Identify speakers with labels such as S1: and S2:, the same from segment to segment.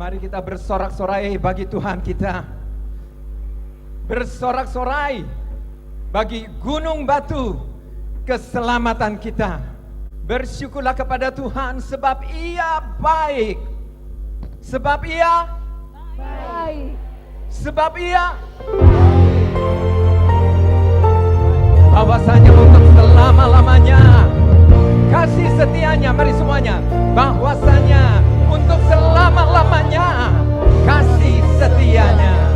S1: Mari kita bersorak-sorai bagi Tuhan kita. Bersorak-sorai bagi gunung batu keselamatan kita. Bersyukurlah kepada Tuhan sebab Ia baik. Sebab Ia baik. Sebab Ia bahwasanya untuk selama-lamanya kasih setianya, mari semuanya, bahwasanya untuk selama-lamanya kasih setianya.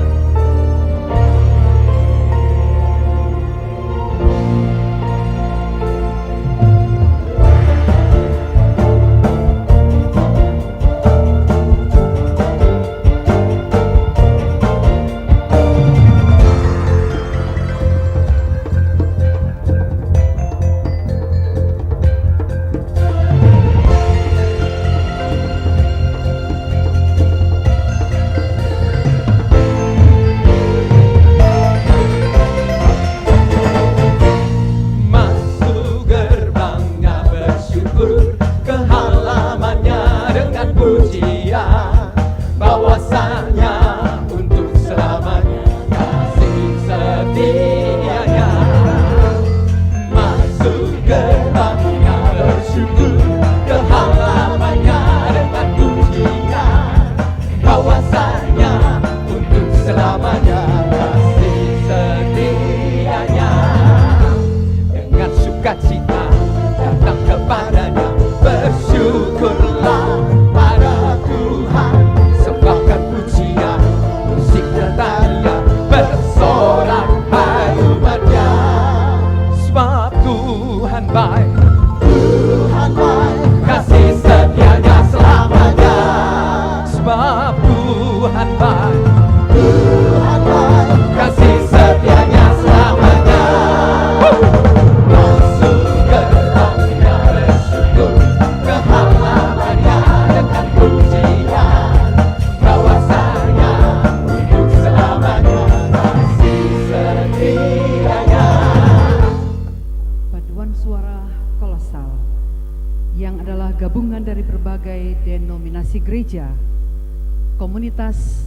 S2: Komunitas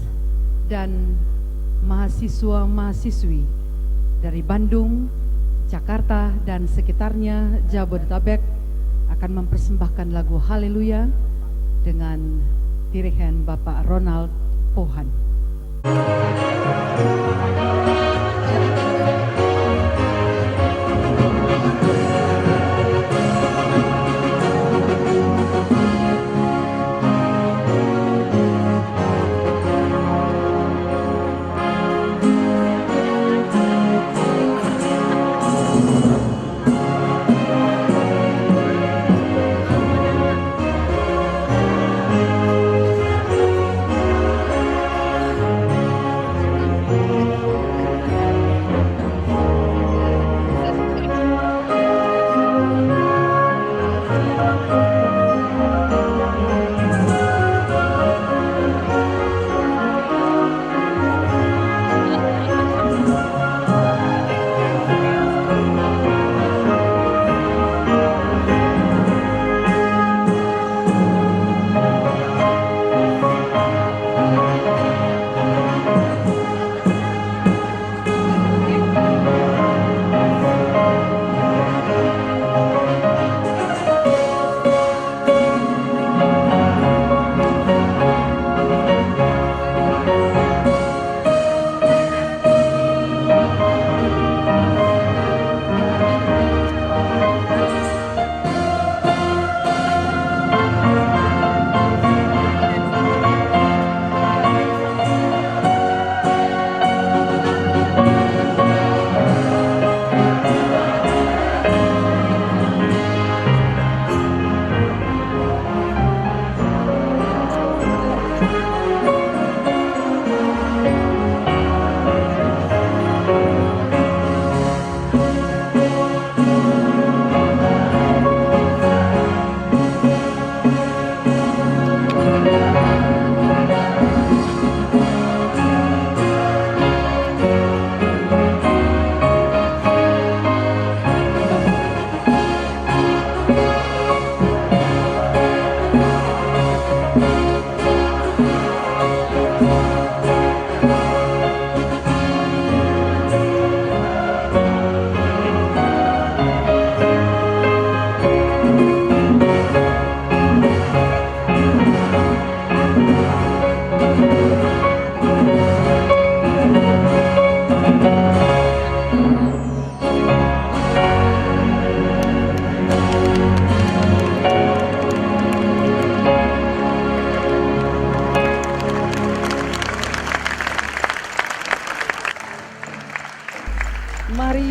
S2: dan mahasiswa-mahasiswi dari Bandung, Jakarta dan sekitarnya Jabodetabek akan mempersembahkan lagu Haleluya dengan dirigen Bapak Ronald Pohan.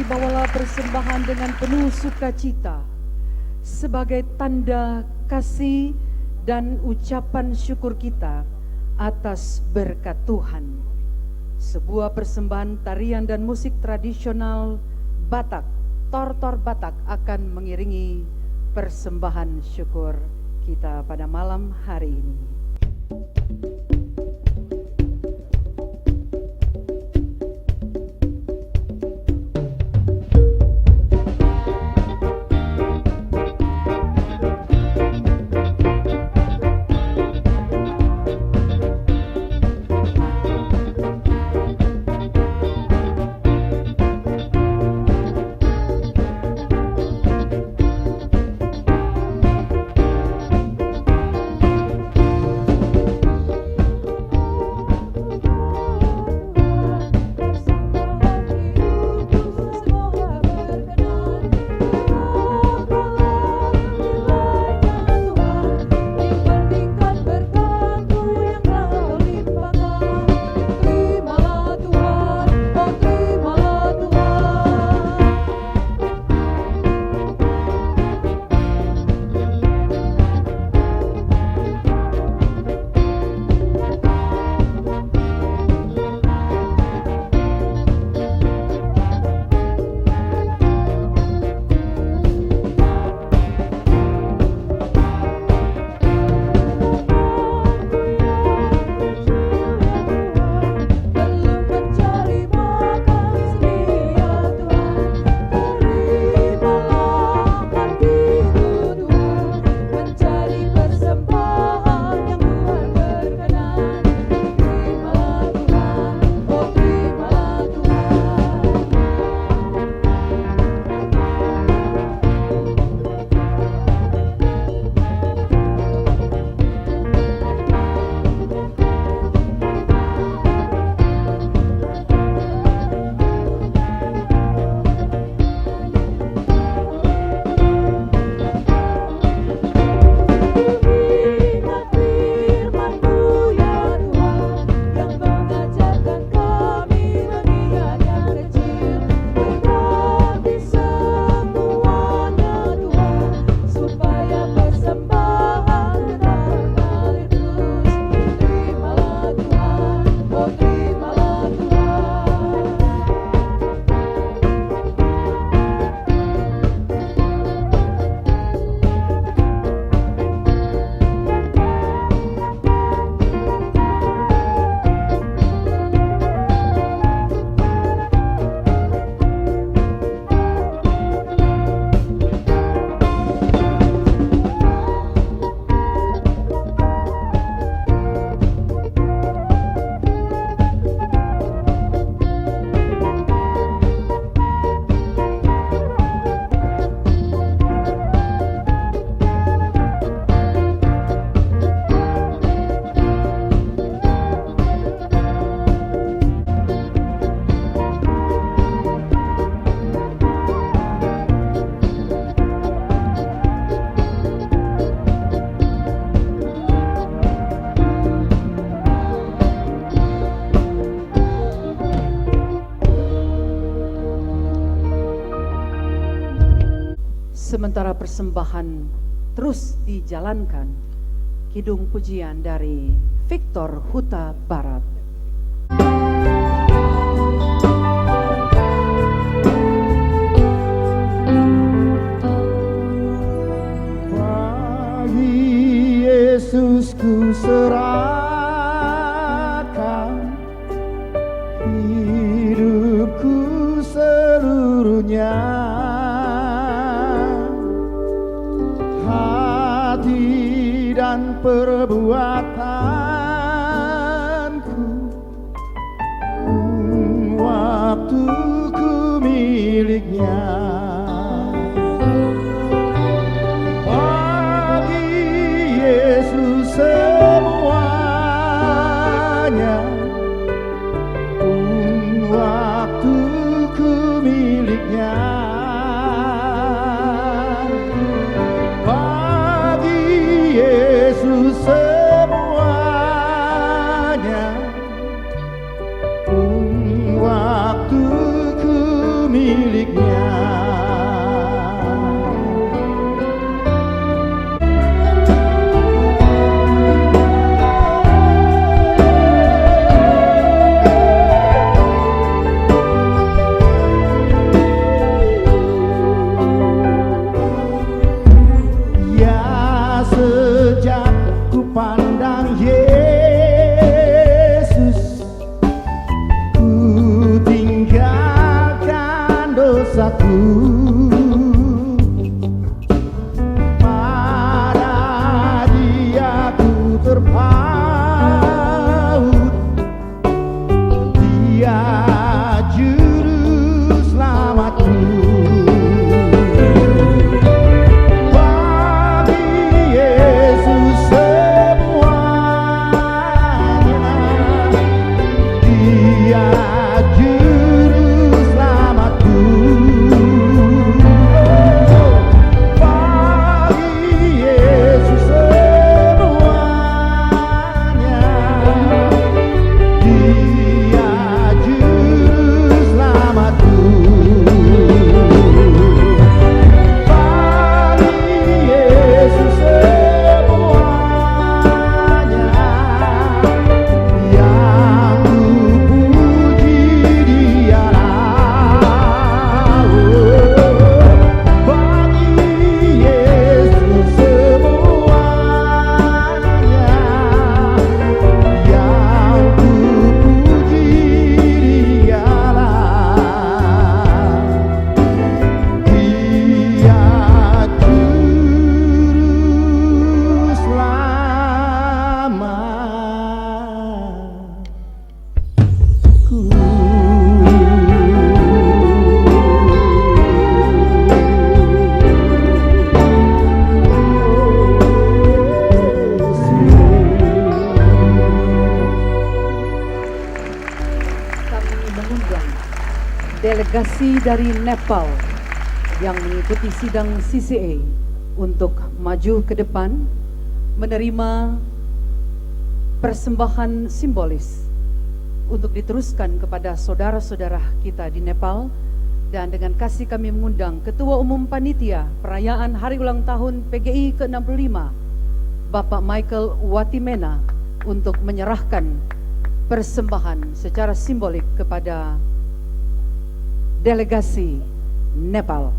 S2: bawalah persembahan dengan penuh sukacita sebagai tanda kasih dan ucapan syukur kita atas berkat Tuhan. Sebuah persembahan tarian dan musik tradisional Batak, Tortor Batak akan mengiringi persembahan syukur kita pada malam hari ini. Sementara persembahan terus dijalankan, kidung pujian dari Victor Huta Barat.
S3: Bagi Yesus ku serahkan hidupku seluruhnya. Hati dan perbuatanku, waktuku miliknya. Bagi Yesus semua
S2: delegasi dari Nepal yang mengikuti sidang CCA untuk maju ke depan menerima persembahan simbolis untuk diteruskan kepada saudara-saudara kita di Nepal. Dan dengan kasih kami mengundang Ketua Umum Panitia Perayaan Hari Ulang Tahun PGI ke-65 Bapak Michael Watimena untuk menyerahkan persembahan secara simbolik kepada delegasi Nepal.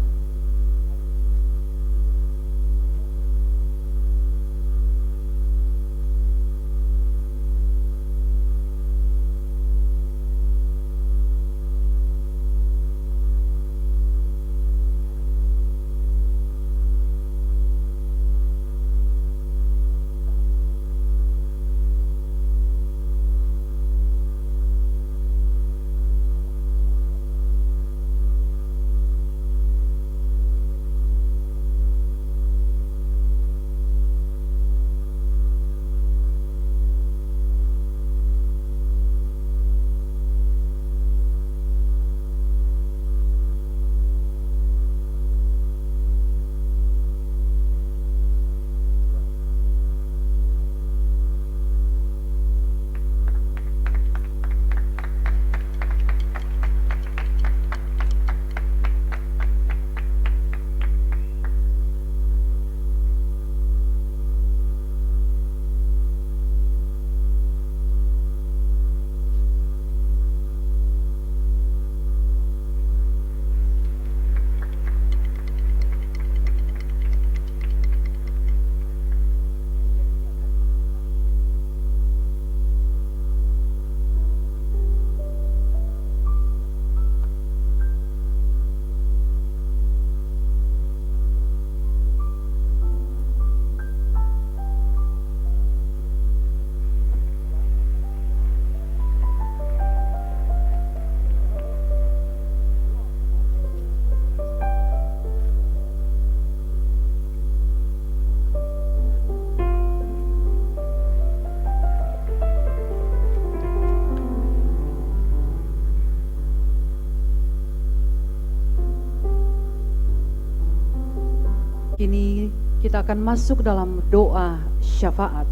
S2: Kini kita akan masuk dalam doa syafaat.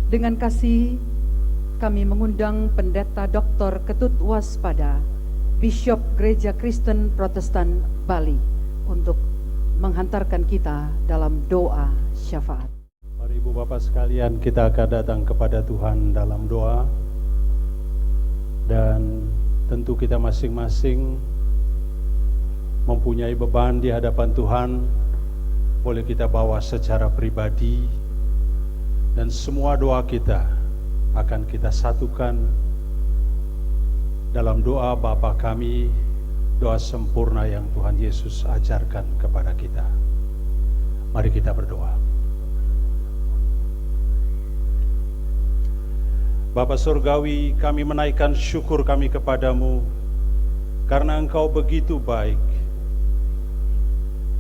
S2: Dengan kasih kami mengundang Pendeta Dr. Ketut Waspada, Bishop Gereja Kristen Protestan Bali, untuk menghantarkan kita dalam doa syafaat.
S4: Mari Ibu Bapak sekalian, kita akan datang kepada Tuhan dalam doa. Dan tentu kita masing-masing mempunyai beban di hadapan Tuhan, boleh kita bawa secara pribadi, dan semua doa kita akan kita satukan dalam doa Bapa kami, doa sempurna yang Tuhan Yesus ajarkan kepada kita. Mari kita berdoa. Bapa Surgawi, kami menaikkan syukur kami kepadamu karena Engkau begitu baik.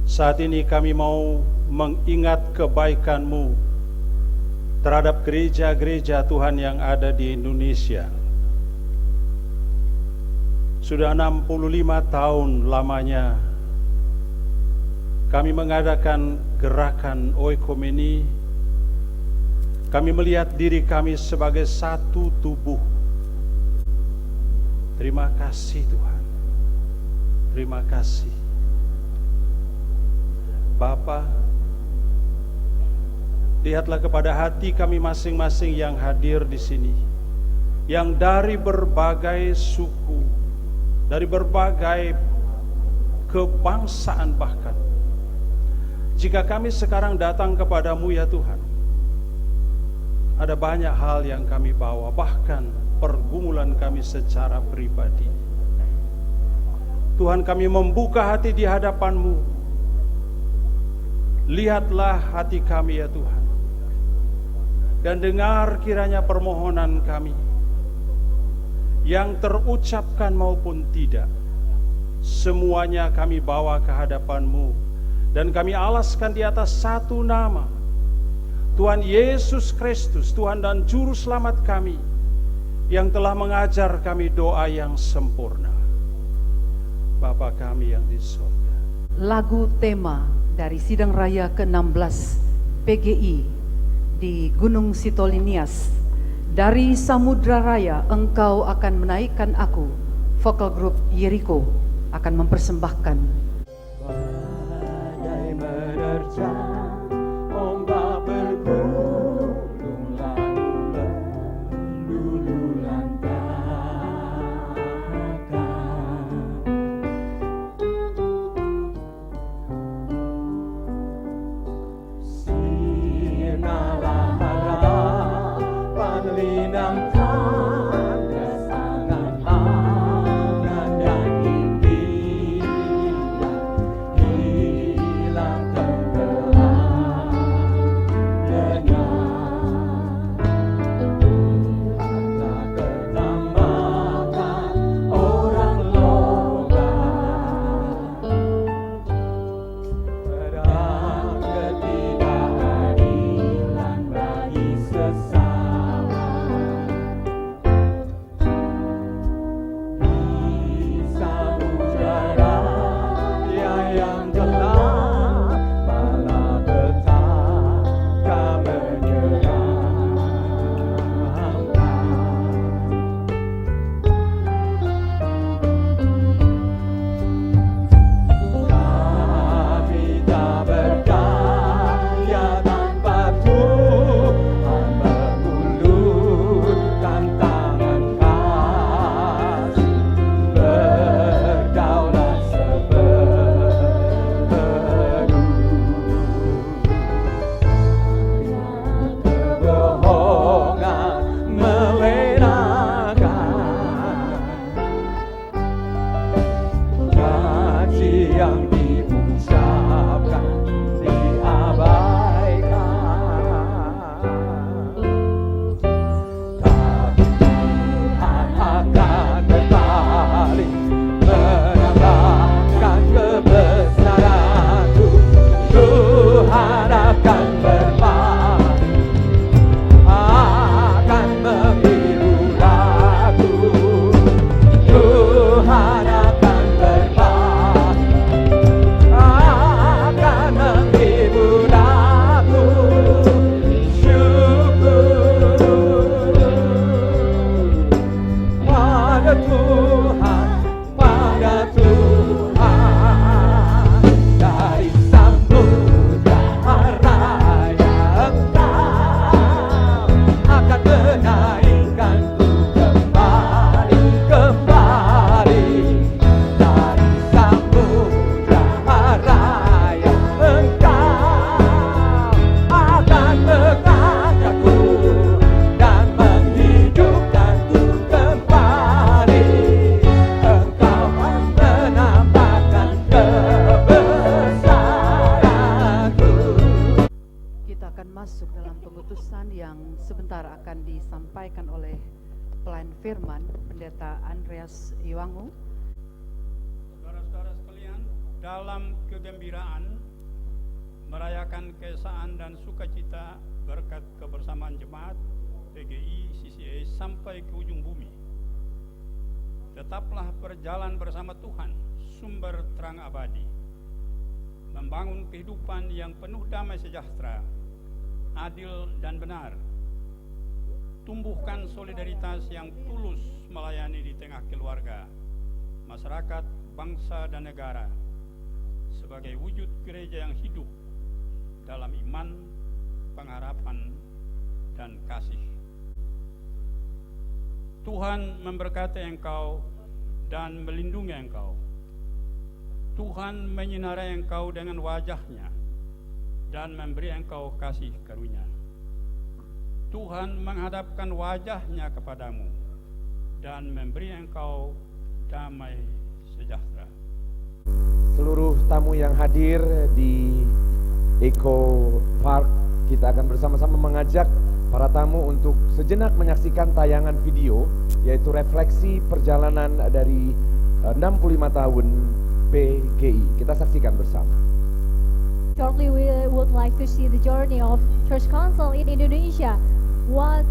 S4: Saat ini kami mau mengingat kebaikan-Mu terhadap gereja-gereja Tuhan yang ada di Indonesia. Sudah 65 tahun lamanya kami mengadakan gerakan oikumeni. Kami melihat diri kami sebagai satu tubuh. Terima kasih Tuhan. Terima kasih. Bapa, lihatlah kepada hati kami masing-masing yang hadir di sini, yang dari berbagai suku, dari berbagai kebangsaan bahkan. Jika kami sekarang datang kepadamu ya Tuhan, ada banyak hal yang kami bawa, bahkan pergumulan kami secara pribadi. Tuhan, kami membuka hati di hadapan-Mu. Lihatlah hati kami ya Tuhan, dan dengar kiranya permohonan kami yang terucapkan maupun tidak. Semuanya kami bawa ke hadapan-Mu, dan kami alaskan di atas satu nama, Tuhan Yesus Kristus, Tuhan dan Juru Selamat kami, yang telah mengajar kami doa yang sempurna. Bapa kami yang di surga.
S2: Lagu tema dari Sidang Raya ke-16 PGI di Gunung Sitolinias. Dari Samudra Raya engkau akan menaikkan aku. Vokal grup Yeriko akan mempersembahkan.
S1: Badai menerjang, ombak bergulung, lalu melulu lantakan. Sirnalah harapan linang tanda sangat hangat dan indah, hilang tenggelam lenyap. Harta ketamakan orang longgar, perang ketidakadilan bagi sesama. Di samudra raya yang gelap, malapetaka kami tak berdaya tanpa Tuhan mengulurkan tangan kasih, berdaulat kebohongan melenakan, janji yang diucapkan diabaikan. Tapi Tuhan akan kembali menambahkan kebesaran-Ku. Tuhan akan berbalik, akan menghibur aku. Tuhan akan berbalik, akan menghibur aku. Syukur pada Tuhan, pada Tuhan. Dari samudra raya engkau akan menaikkanku kembali, kembali. Dari samudra raya engkau akan mengangkatku dan menghidupkanku kembali. Engkau menampakkan kebesaran-Ku.
S2: Kita akan masuk dalam pengutusan yang sebentar akan disampaikan oleh pelayan firman Pendeta Andreas Iwangu.
S5: Saudara-saudara sekalian, dalam kegembiraan merayakan keesaan dan sukacita berkat kebersamaan jemaat PGI CCA sampai ke ujung bumi, tetaplah berjalan bersama Tuhan, sumber terang abadi, membangun kehidupan yang penuh damai sejahtera, adil dan benar. Tumbuhkan solidaritas yang tulus melayani di tengah keluarga, masyarakat, bangsa dan negara sebagai wujud gereja yang hidup dalam iman, pengharapan, dan kasih. Tuhan memberkati engkau dan melindungi engkau. Tuhan menyinari engkau dengan wajah-Nya dan memberi engkau kasih karunia. Tuhan menghadapkan wajah-Nya kepadamu dan memberi engkau damai sejahtera.
S1: Seluruh tamu yang hadir di Eco Park, kita akan bersama-sama mengajak para tamu untuk sejenak menyaksikan tayangan video, yaitu refleksi perjalanan dari 65 tahun PGI. Kita saksikan bersama.
S6: Shortly, we would like to see the journey of Church Council in Indonesia. What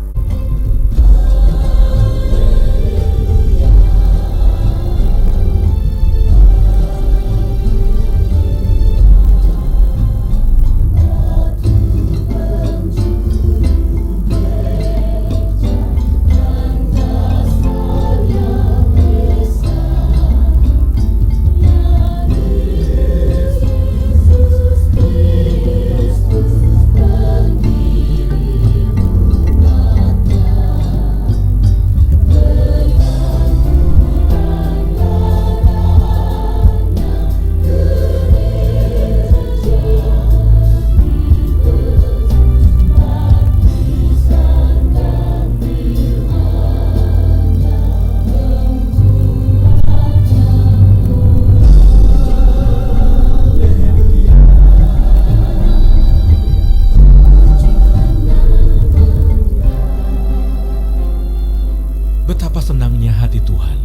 S7: Betapa senangnya hati Tuhan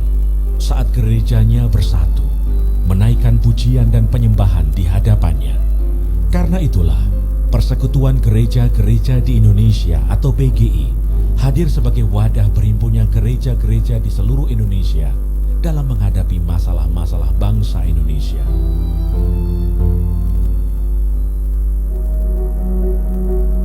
S7: saat gerejanya bersatu, menaikkan pujian dan penyembahan di hadapannya. Karena itulah, Persekutuan Gereja-Gereja di Indonesia atau PGI hadir sebagai wadah berhimpunnya gereja-gereja di seluruh Indonesia dalam menghadapi masalah-masalah bangsa Indonesia.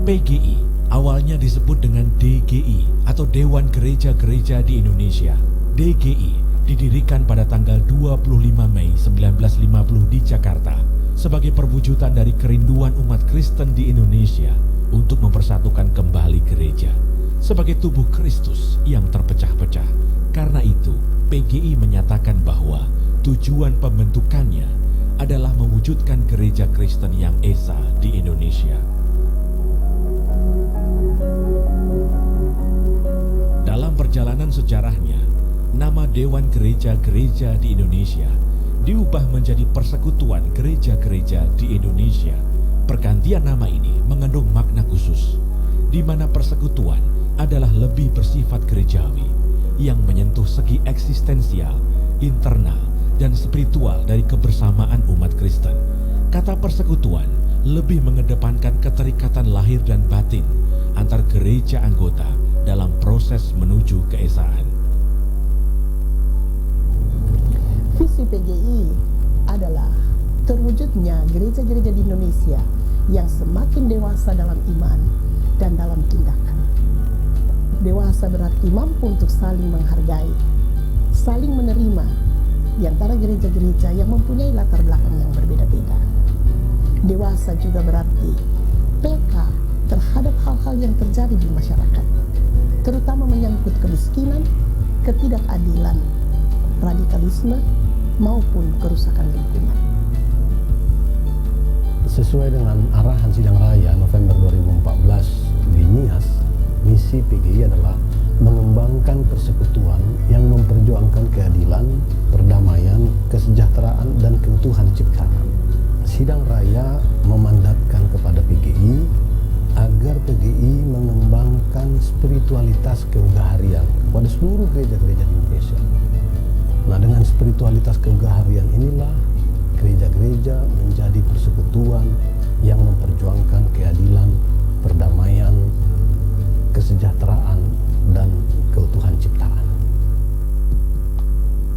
S7: PGI awalnya disebut dengan DGI atau Dewan Gereja-Gereja di Indonesia. DGI didirikan pada tanggal 25 Mei 1950 di Jakarta sebagai perwujudan dari kerinduan umat Kristen di Indonesia untuk mempersatukan kembali gereja sebagai tubuh Kristus yang terpecah-pecah. Karena itu, PGI menyatakan bahwa tujuan pembentukannya adalah mewujudkan gereja Kristen yang esa di Indonesia. Dalam perjalanan sejarahnya, nama Dewan Gereja-Gereja di Indonesia diubah menjadi Persekutuan Gereja-Gereja di Indonesia. Pergantian nama ini mengandung makna khusus, di mana persekutuan adalah lebih bersifat gerejawi yang menyentuh segi eksistensial, internal, dan spiritual dari kebersamaan umat Kristen. Kata persekutuan lebih mengedepankan keterikatan lahir dan batin antar gereja anggota dalam proses menuju keesaan.
S8: Visi PGI adalah terwujudnya gereja-gereja di Indonesia yang semakin dewasa dalam iman dan dalam tindakan. Dewasa berarti mampu untuk saling menghargai, saling menerima di antara gereja-gereja yang mempunyai latar belakang yang berbeda-beda. Dewasa juga berarti peka terhadap hal-hal yang terjadi di masyarakat, terutama menyangkut kemiskinan, ketidakadilan, radikalisme, maupun kerusakan lingkungan.
S9: Sesuai dengan arahan sidang raya November 2014 di Nias, misi PGI adalah mengembangkan persekutuan yang memperjuangkan keadilan, perdamaian, kesejahteraan, dan keutuhan ciptaan. Sidang raya memandatkan kepada PGI agar PGI mengembangkan spiritualitas keugaharian kepada seluruh gereja-gereja di Indonesia. Nah, dengan spiritualitas keugaharian inilah gereja-gereja menjadi persekutuan yang memperjuangkan keadilan, perdamaian, kesejahteraan, dan keutuhan ciptaan.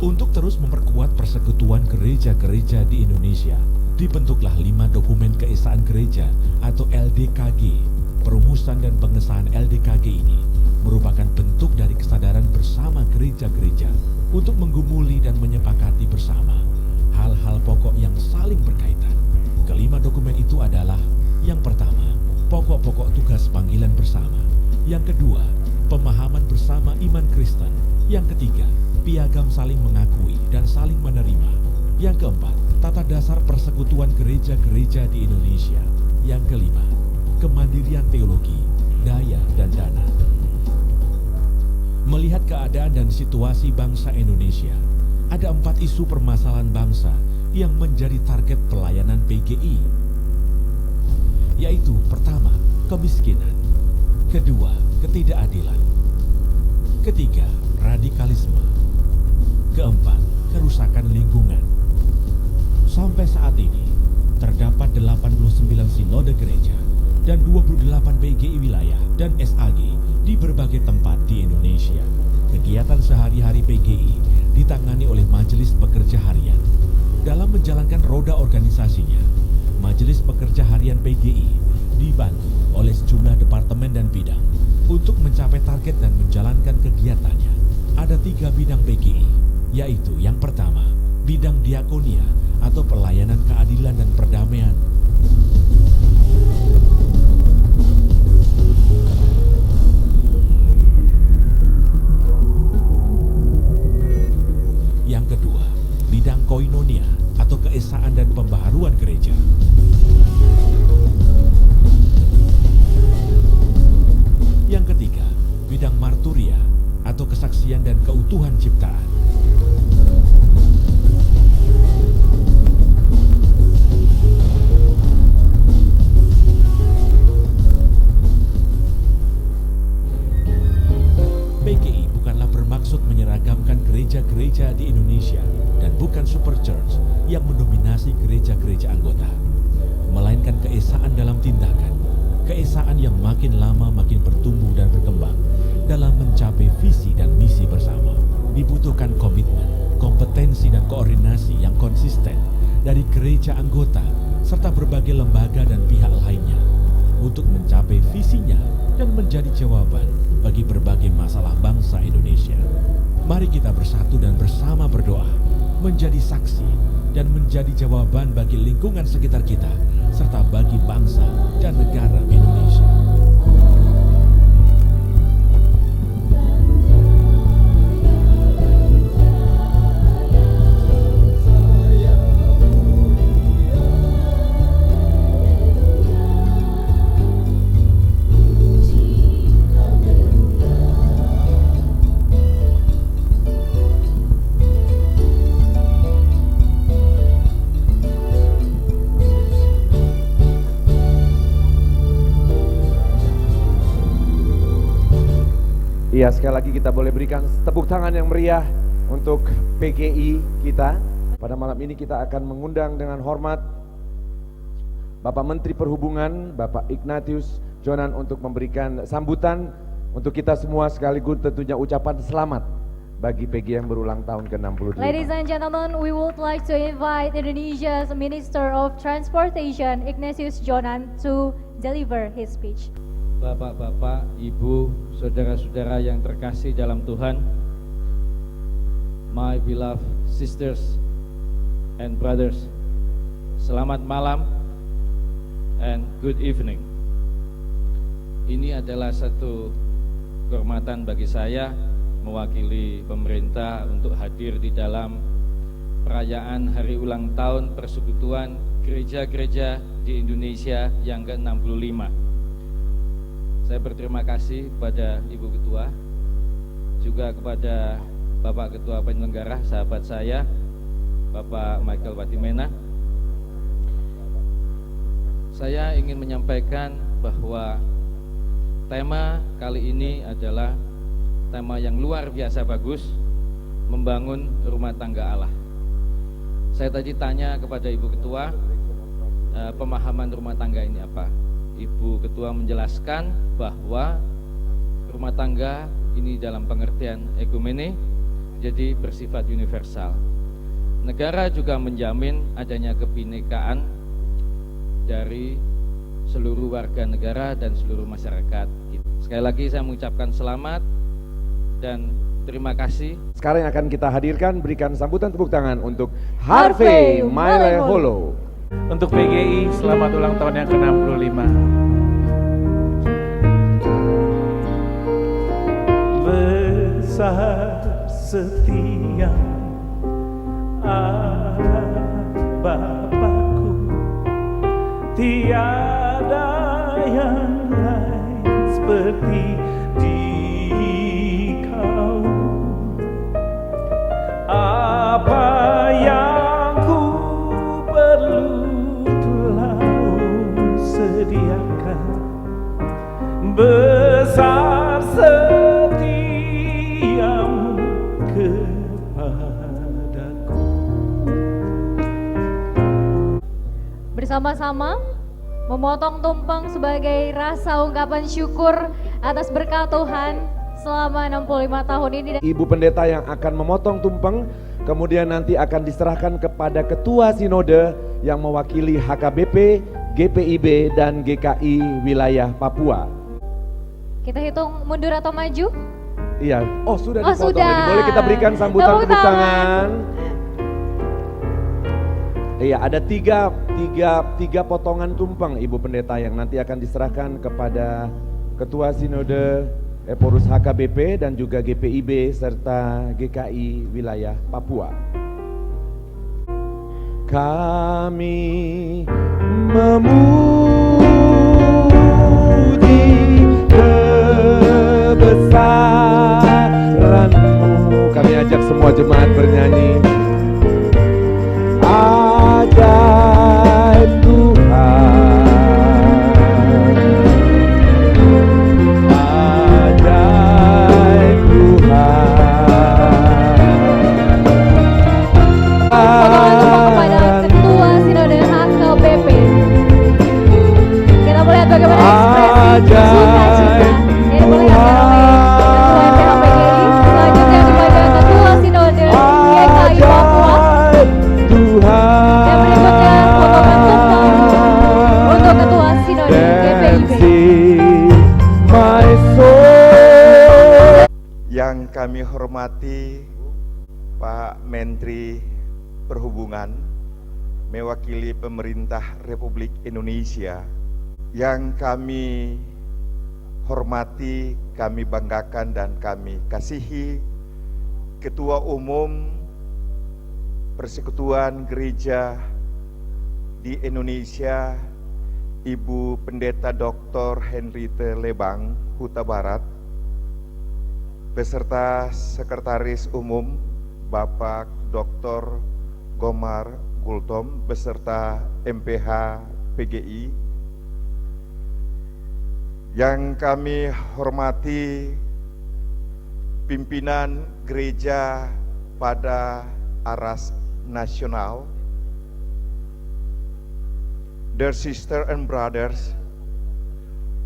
S7: Untuk terus memperkuat persekutuan gereja-gereja di Indonesia, dibentuklah 5 dokumen keesaan gereja atau LDKG. Perumusan dan pengesahan LDKG ini merupakan bentuk dari kesadaran bersama gereja-gereja untuk menggumuli dan menyepakati bersama hal-hal pokok yang saling berkaitan. Kelima dokumen itu adalah: yang pertama, pokok-pokok tugas panggilan bersama; yang kedua, pemahaman bersama iman Kristen; yang ketiga, piagam saling mengakui dan saling menerima; yang keempat, tata dasar persekutuan gereja-gereja di Indonesia; yang kelima, kemandirian teologi, daya, dan dana. Melihat keadaan dan situasi bangsa Indonesia, ada 4 isu permasalahan bangsa yang menjadi target pelayanan PGI, yaitu pertama, kemiskinan; kedua, ketidakadilan; ketiga, radikalisme; keempat, kerusakan lingkungan. Sampai saat ini, terdapat 89 sinode gereja dan 28 PGI wilayah dan SAG di berbagai tempat di Indonesia. Kegiatan sehari-hari PGI ditangani oleh Majelis Pekerja Harian. Dalam menjalankan roda organisasinya, Majelis Pekerja Harian PGI dibantu oleh sejumlah departemen dan bidang untuk mencapai target dan menjalankan kegiatannya. Ada 3 bidang PGI, yaitu yang pertama, bidang diakonia atau pelayanan keadilan dan perdamaian. Yang kedua, bidang koinonia atau keesaan dan pembaharuan gereja. Yang ketiga, bidang marturia atau kesaksian dan keutuhan ciptaan. PGI bukanlah bermaksud bermaksud menyeragamkan gereja-gereja di Indonesia dan bukan super church yang mendominasi gereja-gereja anggota, melainkan keesaan dalam tindakan, keesaan yang makin lama makin bertumbuh dan berkembang dalam mencapai visi dan misi bersama. Dibutuhkan komitmen, kompetensi dan koordinasi yang konsisten dari gereja anggota serta berbagai lembaga dan pihak lainnya untuk mencapai visinya dan menjadi jawaban bagi berbagai masalah bangsa Indonesia. Mari kita bersatu dan bersama berdoa, menjadi saksi dan menjadi jawaban bagi lingkungan sekitar kita serta bagi bangsa dan negara Indonesia.
S1: Iya, sekali lagi kita boleh berikan tepuk tangan yang meriah untuk PGI kita. Pada malam ini kita akan mengundang dengan hormat Bapak Menteri Perhubungan, Bapak Ignatius Jonan untuk memberikan sambutan untuk kita semua, sekaligus tentunya ucapan selamat bagi PGI yang berulang tahun ke-65.
S6: Ladies and gentlemen, we would like to invite Indonesia's Minister of Transportation, Ignatius Jonan, to deliver his speech.
S10: Bapak-bapak, ibu, saudara-saudara yang terkasih dalam Tuhan, my beloved sisters and brothers, selamat malam and good evening. Ini adalah satu kehormatan bagi saya mewakili pemerintah untuk hadir di dalam perayaan hari ulang tahun Persekutuan Gereja-Gereja di Indonesia yang ke-65. Saya berterima kasih kepada Ibu Ketua, juga kepada Bapak Ketua Penyelenggara, sahabat saya, Bapak Michael Watimena. Saya ingin menyampaikan bahwa tema kali ini adalah tema yang luar biasa bagus, membangun rumah tangga Allah. Saya tadi tanya kepada Ibu Ketua, pemahaman rumah tangga ini apa? Ibu Ketua menjelaskan bahwa rumah tangga ini dalam pengertian ekumene, jadi bersifat universal. Negara juga menjamin adanya kebinekaan dari seluruh warga negara dan seluruh masyarakat. Sekali lagi saya mengucapkan selamat dan terima kasih.
S1: Sekarang yang akan kita hadirkan, berikan sambutan tepuk tangan untuk Harvey Maleholo.
S11: Untuk PGI, selamat ulang tahun yang ke-65. Besar setia Bapakku, tiada yang lain seperti Dikau. Apa yang ku perlu telah sediakan, besar setiamu kepadaku.
S6: Bersama-sama memotong tumpeng sebagai rasa ungkapan syukur atas berkat Tuhan selama 65 tahun ini.
S1: Ibu Pendeta yang akan memotong tumpeng, kemudian nanti akan diserahkan kepada Ketua Sinode yang mewakili HKBP, GPIB, dan GKI wilayah Papua.
S6: Kita hitung mundur atau maju?
S1: Iya, sudah dipotong.
S6: Sudah.
S1: Ini boleh kita berikan sambutan tepuk tangan. Iya, ada tiga potongan tumpeng Ibu Pendeta yang nanti akan diserahkan kepada Ketua Sinode Eporus HKBP dan juga GPIB serta GKI wilayah Papua. Kami memuji kebesaran-Mu. Kami ajak semua jemaat bernyanyi. Ajaib Tuhan, ajaib Tuhan.
S12: Yang kami hormati Pak Menteri Perhubungan mewakili pemerintah Republik Indonesia. Yang kami hormati, kami banggakan dan kami kasihi Ketua Umum Persekutuan Gereja di Indonesia, Ibu Pendeta Dr. Henriette Lebang, Huta Barat, beserta Sekretaris Umum Bapak Dr. Gomar Gultom, beserta MPH PGI. Yang kami hormati pimpinan gereja pada aras nasional, dear sisters and brothers,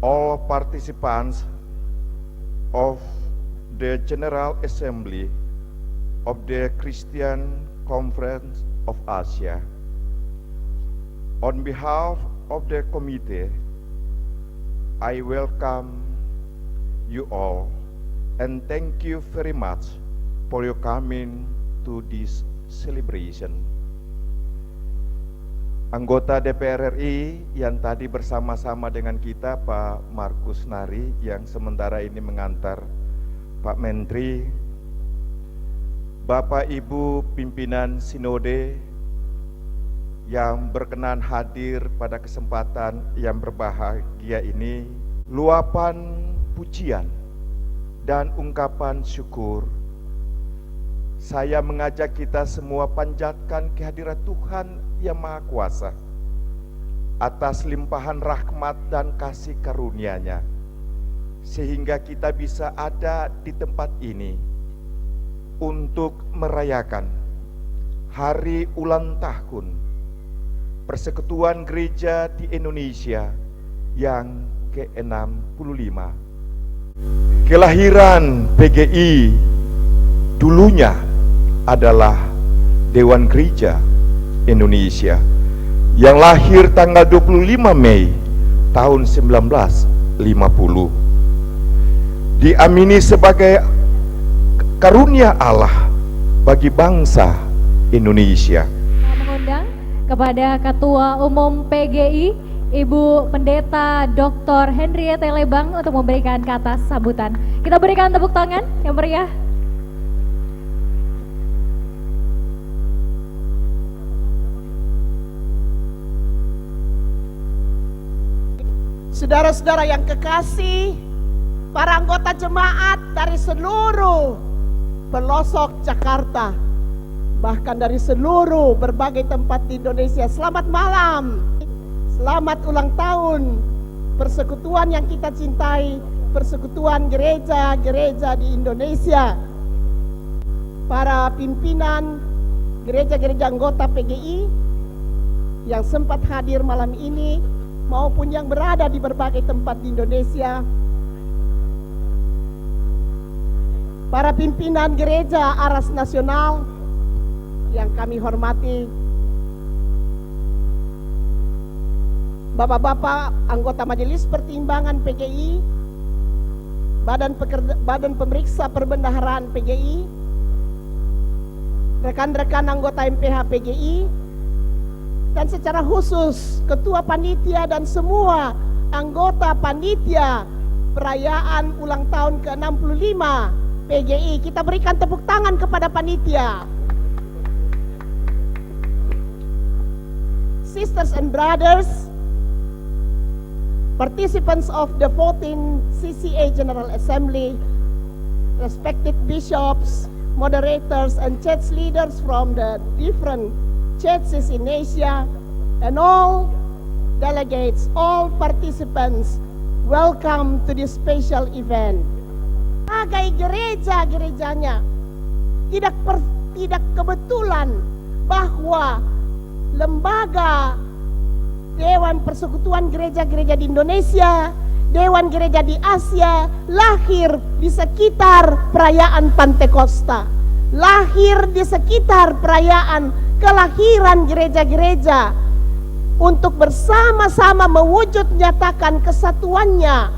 S12: all participants of the General Assembly of the Christian Conference of Asia. On behalf of the committee, I welcome you all and thank you very much for your coming to this celebration. Anggota DPR RI yang tadi bersama-sama dengan kita, Pak Markus Nari, yang sementara ini mengantar Pak Menteri, Bapak Ibu pimpinan Sinode yang berkenan hadir pada kesempatan yang berbahagia ini, luapan pujian dan ungkapan syukur, saya mengajak kita semua panjatkan kehadirat Tuhan yang Maha Kuasa atas limpahan rahmat dan kasih karunia-Nya, sehingga kita bisa ada di tempat ini untuk merayakan hari ulang tahun Persekutuan Gereja di Indonesia yang ke-65. Kelahiran PGI dulunya adalah Dewan Gereja Indonesia yang lahir tanggal 25 Mei tahun 1950. Diamini sebagai karunia Allah bagi bangsa Indonesia.
S6: Mengundang kepada Ketua Umum PGI, Ibu Pendeta Dr. Henriette Lebang untuk memberikan kata sambutan. Kita berikan tepuk tangan yang meriah.
S8: Saudara-saudara yang kekasih, para anggota jemaat dari seluruh pelosok Jakarta, bahkan dari seluruh berbagai tempat di Indonesia, selamat malam, selamat ulang tahun persekutuan yang kita cintai, persekutuan gereja-gereja di Indonesia. Para pimpinan gereja-gereja anggota PGI yang sempat hadir malam ini maupun yang berada di berbagai tempat di Indonesia, para pimpinan gereja aras nasional yang kami hormati, bapak-bapak anggota Majelis Pertimbangan PGI, Badan Pemeriksa Perbendaharaan PGI, rekan-rekan anggota MPH PGI, dan secara khusus Ketua Panitia dan semua anggota Panitia perayaan ulang tahun ke-65 PGI. Kita berikan tepuk tangan kepada panitia. Sisters and brothers, participants of the 14th CCA General Assembly, respected bishops, moderators, and church leaders from the different churches in Asia, and all delegates, all participants, welcome to this special event. Sebagai gereja-gerejanya, tidak kebetulan bahwa lembaga Dewan Persekutuan Gereja-Gereja di Indonesia, Dewan Gereja di Asia lahir di sekitar perayaan Pantekosta, lahir di sekitar perayaan kelahiran gereja-gereja untuk bersama-sama mewujud nyatakan kesatuannya,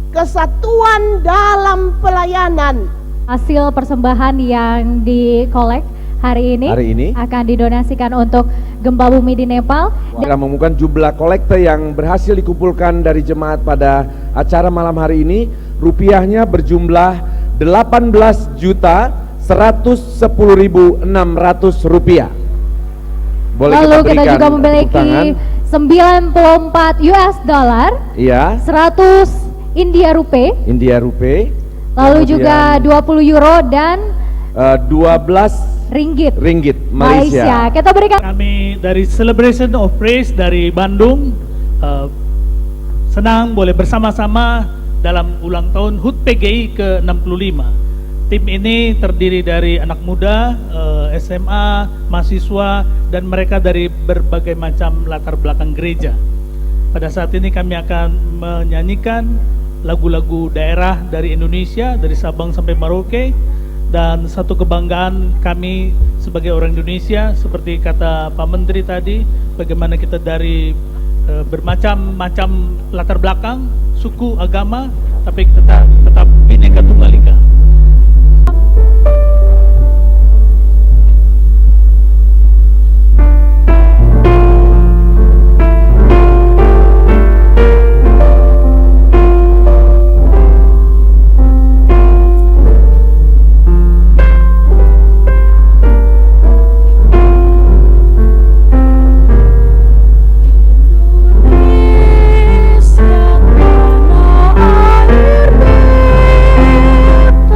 S8: kesatuan dalam pelayanan,
S6: Hasil persembahan yang dikolek hari ini akan didonasikan untuk gempa bumi di Nepal.
S1: Kita mengumumkan jumlah kolekte yang berhasil dikumpulkan dari jemaat pada acara malam hari ini. Rupiahnya berjumlah 18.110.600 rupiah. Boleh
S6: Lalu kita
S1: berikan
S6: juga memiliki 94 US dollar,
S1: iya,
S6: 100 India rupiah, lalu juga 20 euro dan
S1: 12
S6: ringgit
S1: Malaysia.
S6: Kita berikan
S13: kami dari Celebration of Praise dari Bandung, senang boleh bersama-sama dalam ulang tahun HUT PGI ke-65. Tim ini terdiri dari anak muda, SMA, mahasiswa, dan mereka dari berbagai macam latar belakang gereja. Pada saat ini kami akan menyanyikan lagu-lagu daerah dari Indonesia, dari Sabang sampai Merauke, dan satu kebanggaan kami sebagai orang Indonesia, seperti kata Pak Menteri tadi, bagaimana kita dari bermacam-macam latar belakang, suku, agama, tapi kita tetap Bhinneka Tunggal Ika.
S6: Indonesia tanah air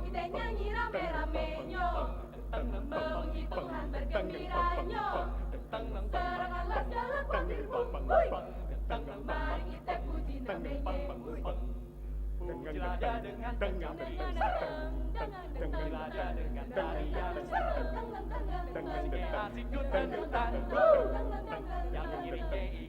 S14: kita nyanyi rame-rame nyong. Memuji Tuhan bergembira nyong. Seranganlah segala panggilan, hui. Mari kita puji namanya, hui. Pujilah Dia dengan tarian pujilah Dia dengan tarian meski asik dangdutan yang mengiring KI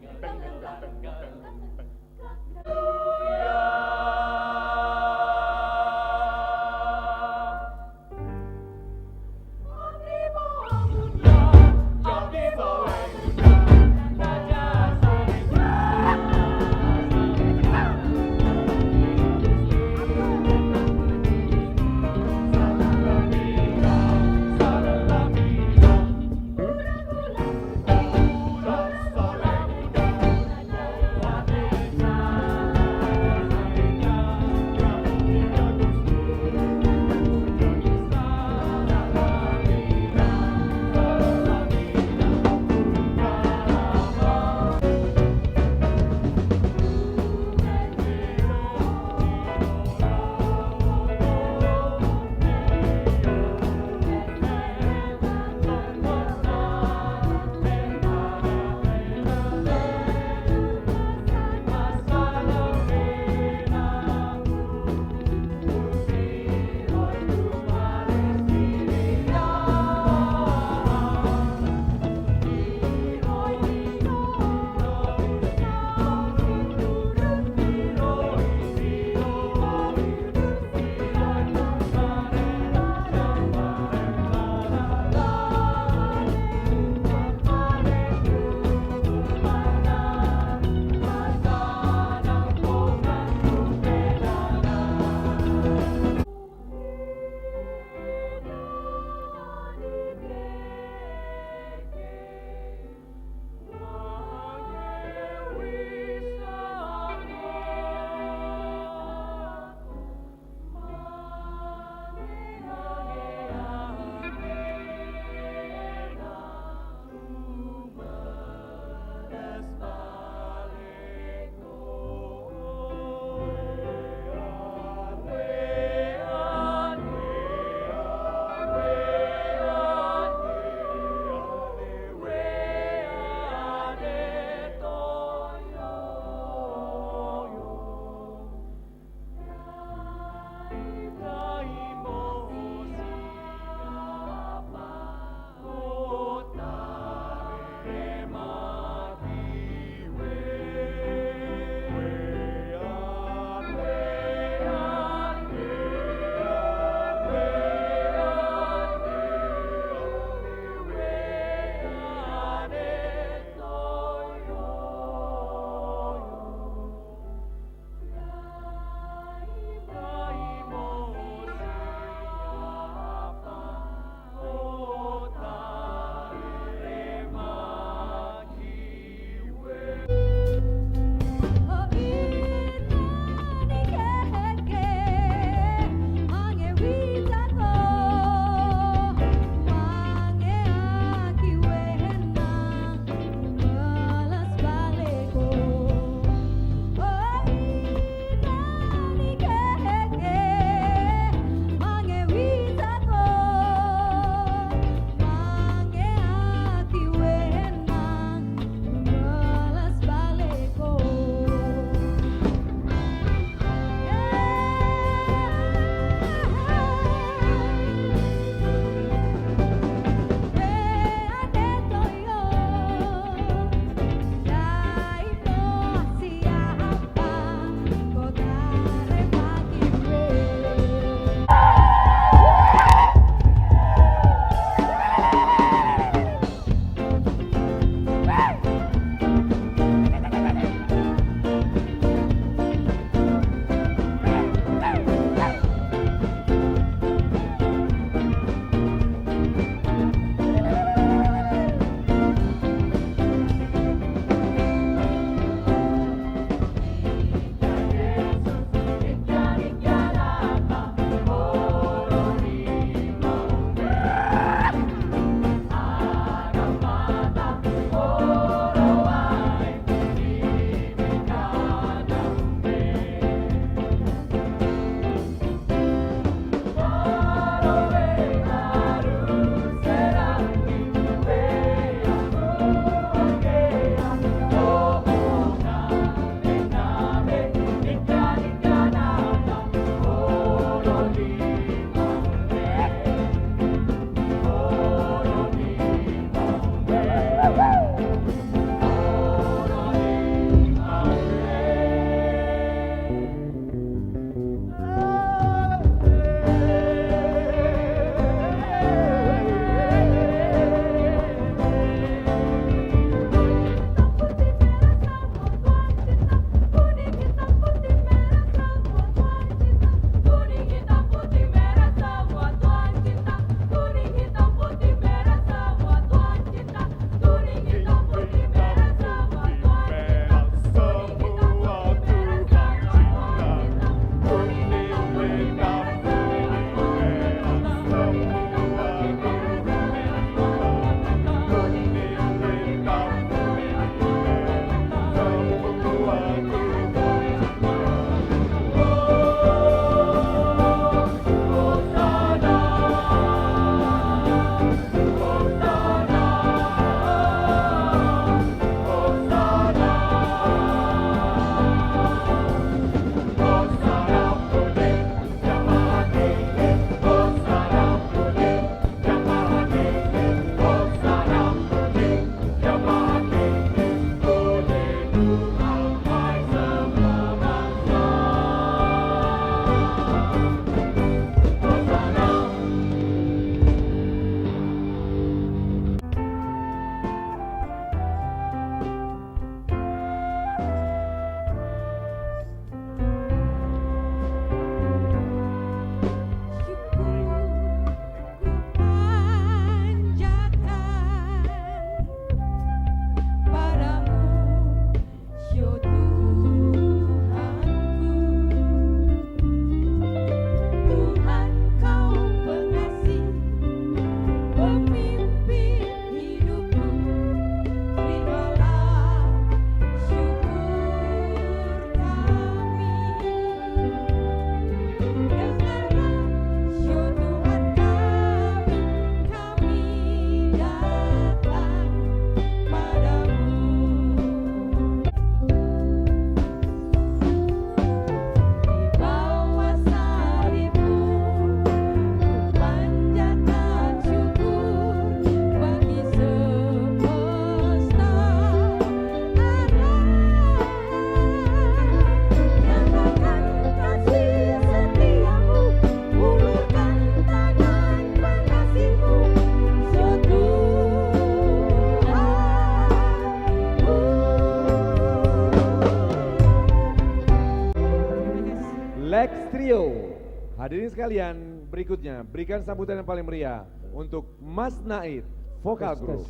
S1: Hadirin sekalian, berikutnya berikan sambutan yang paling meriah untuk Mas Naid, Vokal Group.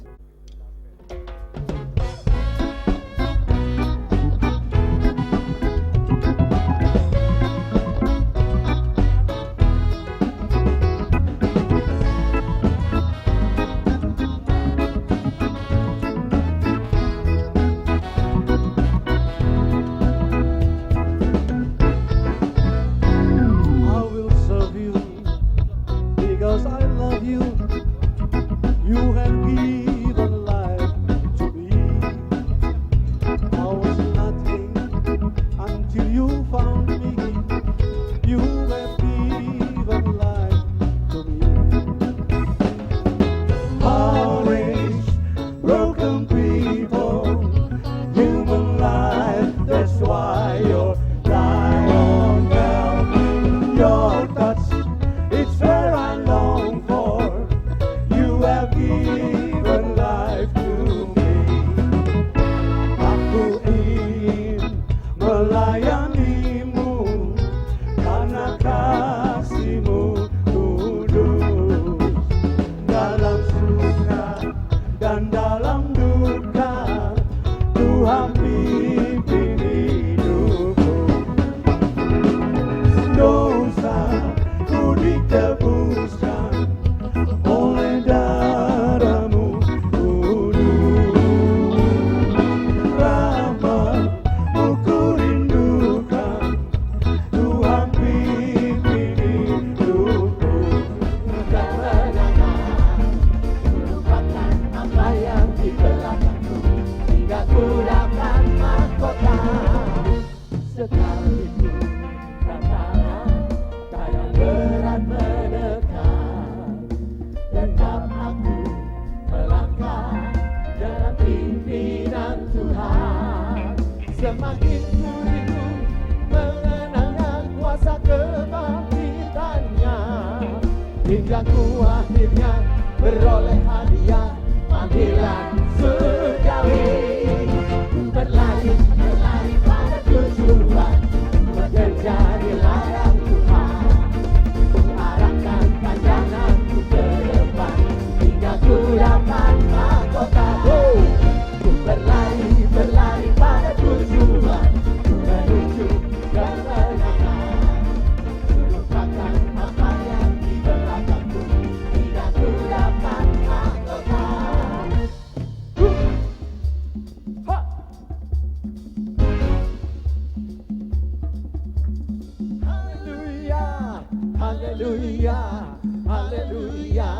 S3: Because I love you, you have given life to me. I was nothing until you found me. You have given life to me. Heartaches, broken people, human life. That's why you're lying down. Your touch, it's where I long for. You have given life to me. Aku ingin melayanimu karena kasihmu tulus. Dalam suka dan dalam duka, Tuhan pimpin hidupku. Dosaku ditebuskan oleh darahmu kudus. Rahmat-Mu ku rindukan, Tuhan pimpin hidupku. Kemenangan melupakan apa yang di belakangku, hingga ku dapat mahkota. Sekalipun tantangan kadang berat mendekat, tetap aku melangkah dalam pimpinan Tuhan. Semakin ku rindu mengenangkan kuasa kebangkitannya, hingga ku akhirnya beroleh hadiah panggilan surgawi. Ku berlari pada tujuan, bekerja di ladang Tuhan. Ku arahkan pandanganku ke depan, hingga ku dapat mahkota. Ku berlari pada tujuan, menuju kemenangan. Lupakan apa yang di belakangku, hingga ku dapat mahkota. Haleluya, haleluya, haleluya.